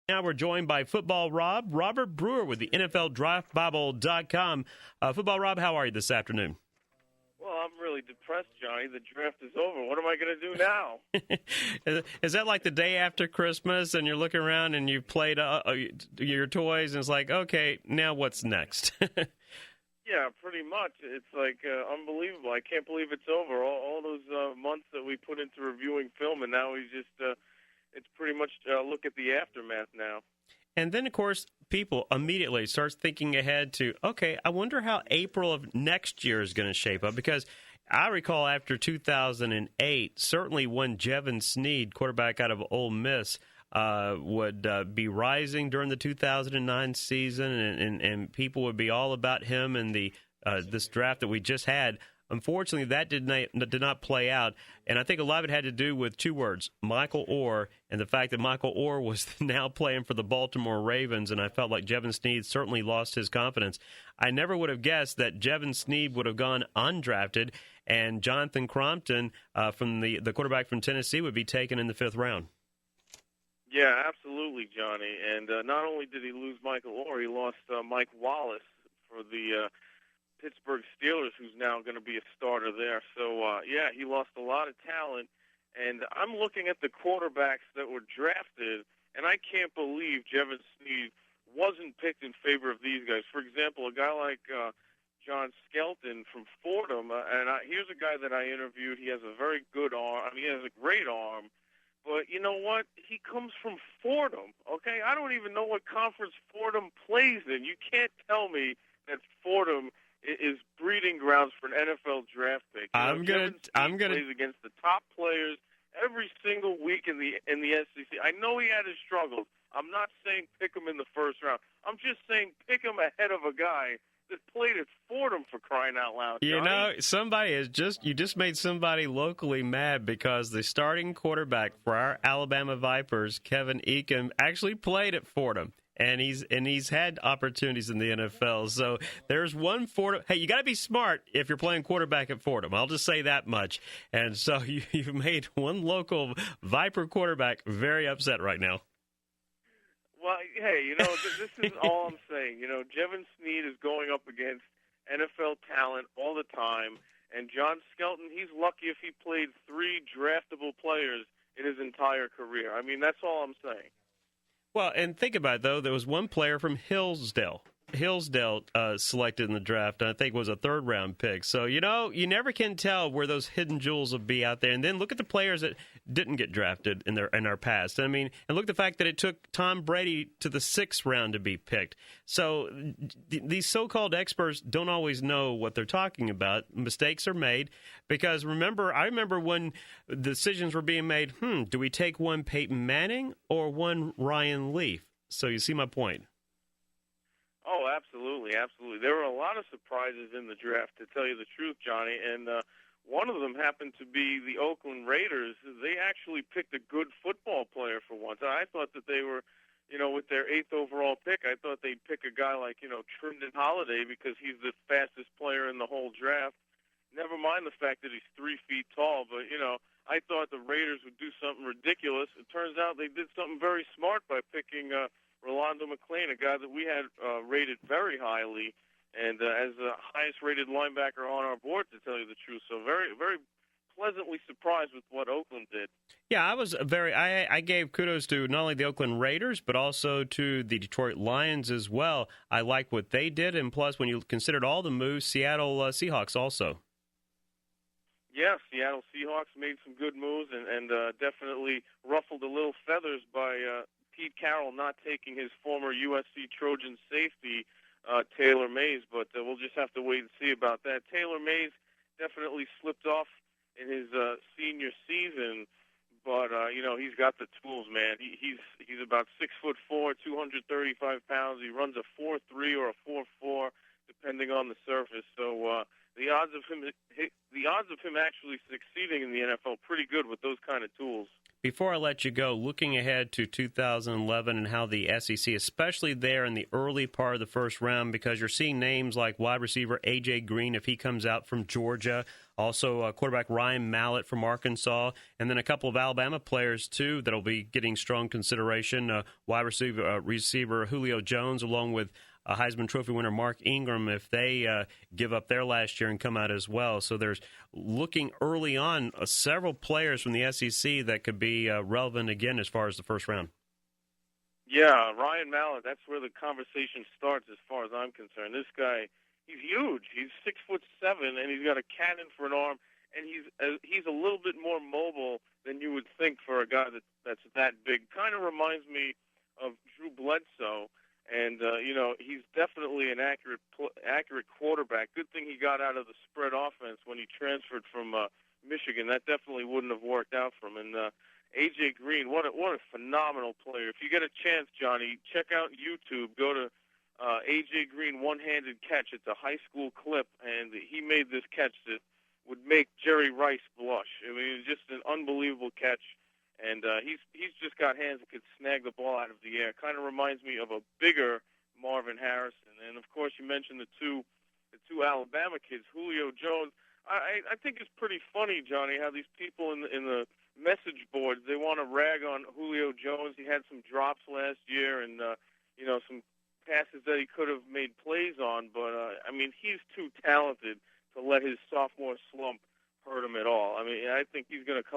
Now we're joined by Football Rob, Robert Brewer with the NFLDraftBible.com. Football Rob, how are you this afternoon? Well, I'm really depressed, Johnny. The draft is over. What am I going to do now? Is that like the day after Christmas and you're looking around and you've played your toys and it's like, okay, now what's next? Yeah, pretty much. It's like unbelievable. I can't believe it's over. All those months that we put into reviewing film, and now we just it's pretty much look at the aftermath now. And then, of course, people immediately start thinking ahead to, okay, I wonder how April of next year is going to shape up. Because I recall after 2008, certainly when Jevon Snead, quarterback out of Ole Miss, would be rising during the 2009 season, and people would be all about him and this draft that we just had. Unfortunately, that did not play out, and I think a lot of it had to do with two words, Michael Orr, and the fact that Michael Orr was now playing for the Baltimore Ravens, and I felt like Jevon Snead certainly lost his confidence. I never would have guessed that Jevon Snead would have gone undrafted, and Jonathan Crompton, from the quarterback from Tennessee, would be taken in the 5th round. Yeah, absolutely, Johnny. And not only did he lose Michael Orr, he lost Mike Wallace for the Pittsburgh Steelers, who's now going to be a starter there. So, yeah, he lost a lot of talent. And I'm looking at the quarterbacks that were drafted, and I can't believe Jevon Snead wasn't picked in favor of these guys. For example, a guy like John Skelton from Fordham, here's a guy that I interviewed. He has a very good arm. I mean, he has a great arm. But you know what? He comes from Fordham, okay? I don't even know what conference Fordham plays in. You can't tell me that Fordham is breeding grounds for an NFL draft pick. I'm gonna plays against the top players every single week in the SEC. I know he had his struggles. I'm not saying pick him in the 1st round. I'm just saying pick him ahead of a guy that played at Fordham, for crying out loud. You know, you just made somebody locally mad because the starting quarterback for our Alabama Vipers, Kevin Eakin, actually played at Fordham. And he's had opportunities in the NFL. So there's one Fordham. Hey, you got to be smart if you're playing quarterback at Fordham. I'll just say that much. And so you've made one local Viper quarterback very upset right now. Well, hey, this is all I'm saying. Jevon Snead is going up against NFL talent all the time, and John Skelton, he's lucky if he played 3 draftable players in his entire career. I mean, that's all I'm saying. Well, and think about it, though. There was one player from Hillsdale selected in the draft, and I think was a 3rd-round pick. So, you never can tell where those hidden jewels will be out there. And then look at the players that didn't get drafted in our past. I mean, and look at the fact that it took Tom Brady to the 6th round to be picked. So these so-called experts don't always know what they're talking about. Mistakes are made because I remember when decisions were being made, do we take one Peyton Manning or one Ryan Leaf? So you see my point. Oh, absolutely, absolutely. There were a lot of surprises in the draft, to tell you the truth, Johnny, and one of them happened to be the Oakland Raiders. They actually picked a good football player for once. I thought that they were, with their 8th overall pick, I thought they'd pick a guy like, Trindon Holiday because he's the fastest player in the whole draft. Never mind the fact that he's 3 feet tall, but, I thought the Raiders would do something ridiculous. It turns out they did something very smart by picking Rolando McClain, a guy that we had rated very highly, and as the highest-rated linebacker on our board, to tell you the truth. So very, very pleasantly surprised with what Oakland did. Yeah, I gave kudos to not only the Oakland Raiders, but also to the Detroit Lions as well. I like what they did, and plus, when you considered all the moves, Seattle Seahawks also. Yeah, Seattle Seahawks made some good moves and definitely ruffled a little feathers by Pete Carroll not taking his former USC Trojan safety, Taylor Mays, but we'll just have to wait and see about that. Taylor Mays definitely slipped off in his senior season, but he's got the tools, man. He's about 6'4", 235 pounds. He runs a 4.3 or a 4.4, depending on the surface. So the odds of him actually succeeding in the NFL pretty good with those kind of tools. before I let you go, looking ahead to 2011 and how the SEC, especially there in the early part of the first round, because you're seeing names like wide receiver A.J. Green, if he comes out from Georgia, also quarterback Ryan Mallett from Arkansas, and then a couple of Alabama players, too, that will be getting strong consideration. Wide receiver Julio Jones, along with Heisman Trophy winner Mark Ingram, if they give up their last year and come out as well. So there's looking early on several players from the SEC that could be relevant again as far as the first round. Yeah, Ryan Mallett, that's where the conversation starts as far as I'm concerned. This guy, he's huge. He's 6'7", and he's got a cannon for an arm, and he's a little bit more mobile than you would think for a guy that's that big. Kind of reminds me of Drew Bledsoe. And, he's definitely an accurate quarterback. Good thing he got out of the spread offense when he transferred from Michigan. That definitely wouldn't have worked out for him. And A.J. Green, what a phenomenal player. If you get a chance, Johnny, check out YouTube. Go to A.J. Green one-handed catch. It's a high school clip, and he made this catch that would make Jerry Rice blush. I mean, it was just an unbelievable catch. And he's just got hands that could snag the ball out of the air. Kind of reminds me of a bigger Marvin Harrison. And of course, you mentioned the two Alabama kids, Julio Jones. I think it's pretty funny, Johnny, how these people in the message boards, they want to rag on Julio Jones. He had some drops last year, and some passes that he could have made plays on. But he's too talented to let his sophomore slump hurt him at all. I mean, I think he's going to come